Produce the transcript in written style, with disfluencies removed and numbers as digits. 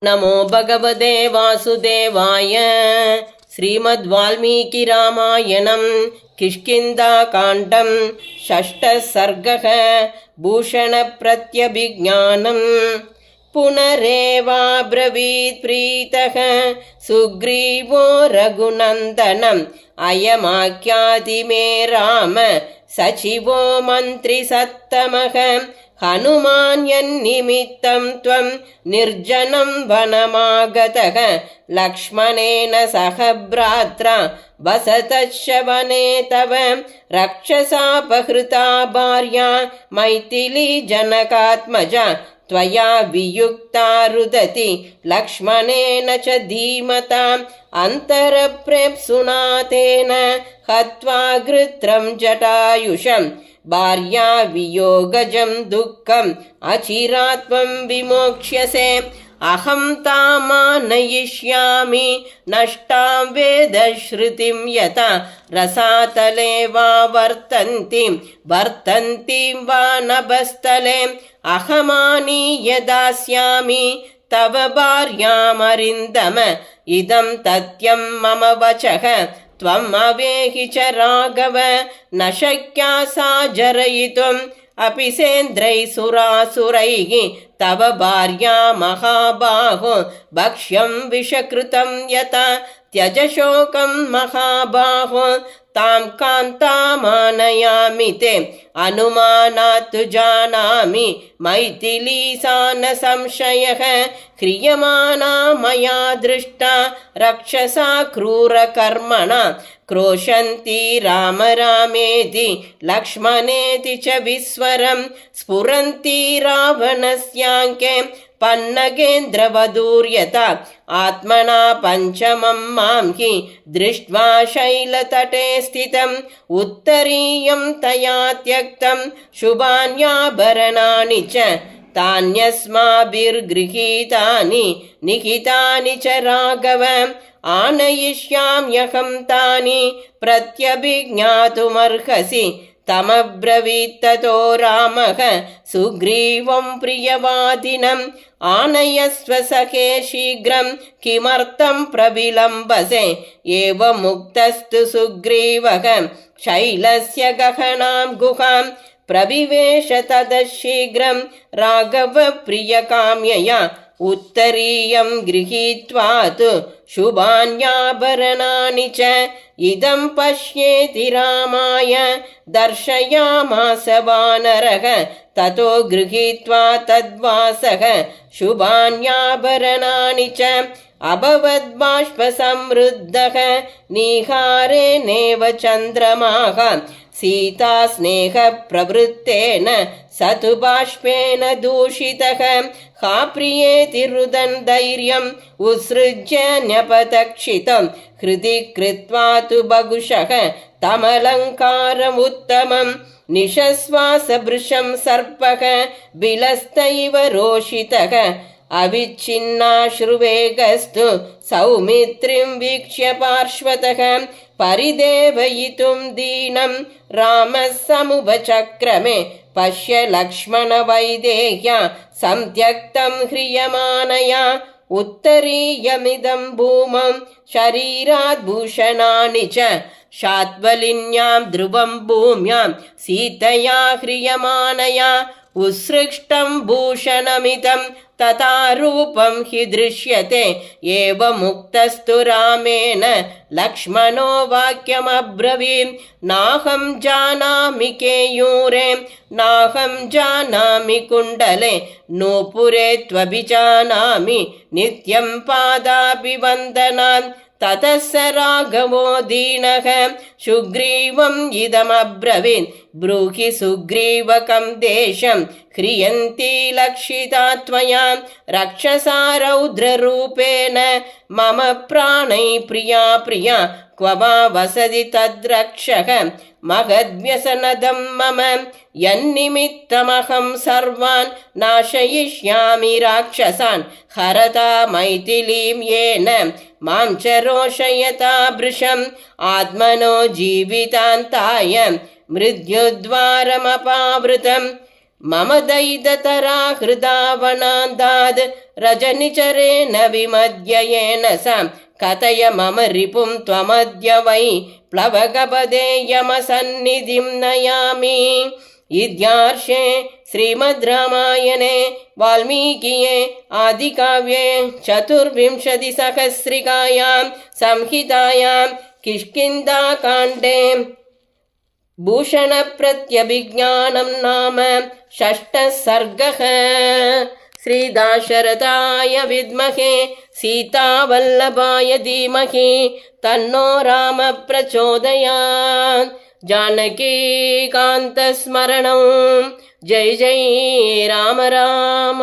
नमो भगवते वासुदेवाय। श्रीमद्वाल्मीकिरामायणं किष्किन्धाकाण्डं षष्ठः सर्गः। भूषणप्रत्यभिज्ञानं पुनरेवाब्रवीत् प्रीतः सुग्रीवो रघुनन्दनम् अयमाख्याति मे राम सचिवो मन्त्रिसत्तमः। हनुमान् यन्निमित्तं त्वं निर्जनं वनमागतः लक्ष्मणेन सह भ्रात्रा वसतश्च वने तव रक्षसापहृता भार्या मैथिली जनकात्मजा त्वया वियुक्ता रुदति लक्ष्मणेन च धीमताम् अन्तरप्रेप्सुना तेन हत्वा गृत्रं जटायुषम् भार्या वियोगजं दुःखम् अचिरात् त्वं विमोक्ष्यसे। अहं तामानयिष्यामि नष्टां वेदश्रुतिं यथा रसातले वा वर्तन्तीं वा नभस्थले अहमानीय दास्यामि तव भार्यामरिन्दम। इदं तथ्यं मम वचः त्वम् अवेहि च राघव न शक्या सा जरयितुम् अपि सेन्द्रैः सुरासुरैः तव भार्या महाबाहो भक्ष्यं विषकृतं यथा त्यज शोकं महाबाहो तां कान्तामानयामि ते अनुमानात् तु जानामि मैथिली सा न संशयः ह्रियमाणा मया दृष्टा रक्षसा क्रूरकर्मणा क्रोशन्ती राम रामेति लक्ष्मणेति च विस्वरं स्फुरन्ती रावणस्याङ्के पन्नगेन्द्रवधूर्यता आत्मना पञ्चमं मां हि दृष्ट्वा शैलतटे स्थितम् उत्तरीयं तया त्यक्तं शुभान्याभरणानि च तान्यस्माभिर्गृहीतानि निहितानि च राघव आनयिष्याम्यहं तानि प्रत्यभिज्ञातुमर्हसि तमब्रवीत् ततो रामः सुग्रीवं प्रियवादिनम् आनयस्व सखे शीघ्रं किमर्थं प्रविलम्बसे। एवमुक्तस्तु सुग्रीवः शैलस्य गहनां गुहां प्रविवेश ततः शीघ्रं राघवप्रियकाम्यया उत्तरीयं गृहीत्वा तु शुभान्याभरणानि च इदं पश्येति रामाय दर्शयामास वानरः। ततो गृहीत्वा तद्वासः शुभान्याभरणानि च अभवद्बाष्पसमृद्धः निहारेणेव चन्द्रमाः सीता स्नेहप्रवृत्तेन स तु बाष्पेन दूषितः हा प्रियेति रुदन् धैर्यम् उत्सृज्य न्यपतक्षितं हृदि कृत्वा तु बहुशः तमलङ्कारमुत्तमम् निशश्वासभृशं सर्पः बिलस्तैव रोषितः अविच्छिन्नाश्रुवेगस्तु सौमित्रिं वीक्ष्य पार्श्वतः परिदेवयितुं दीनं रामः समुपचक्रमे पश्य लक्ष्मण वैदेह्या संत्यक्तं ह्रियमाणया उत्तरीयमिदं भूमं शरीरात् भूषणानि च शात्वलिन्यां ध्रुवं भूम्यां सीतया ह्रियमाणया उत्सृष्टं भूषणमिदं तथा रूपं हि दृश्यते। एवमुक्तस्तु रामेण लक्ष्मणो वाक्यमब्रवीत् नाहं जानामि केयूरे नाहं जानामि कुण्डले नूपुरे त्वभिजानामि नित्यं पादाभिवन्दनान्। ततः स राघवो दीनः सुग्रीवम् इदमब्रवीत् ब्रूहि सुग्रीवकं देशं ह्रियन्ती लक्षिता त्वया रक्षसा रौद्ररूपेण मम प्राणै प्रिया प्रिया क्व वा वसति तद्रक्षः महद्व्यसनदं मम यन्निमित्तमहं सर्वान् नाशयिष्यामि राक्षसान् हरता मैथिलीं येन मां च रोषयता भृशम् आत्मनो जीवितान्ताय मृत्युद्वारमपावृतम् मम दयिततरा हृदा वनान्ताद् रजनिचरेण विमध्ययेन स कथय मम रिपुं त्वमद्य वै प्लवगपदे यमसन्निधिं नयामि। इत्यार्षे श्रीमद् रामायणे वाल्मीकिये आदिकाव्ये चतुर्विंशतिसहस्रिकायां संहितायां किष्किन्धाकाण्डे भूषणप्रत्यभिज्ञानं नाम षष्ठः सर्गः। श्रीदाशरथाय विद्महे सीतावल्लभाय धीमहि तन्नो राम प्रचोदयात्। जानकीकान्तस्मरणं जय जय राम राम।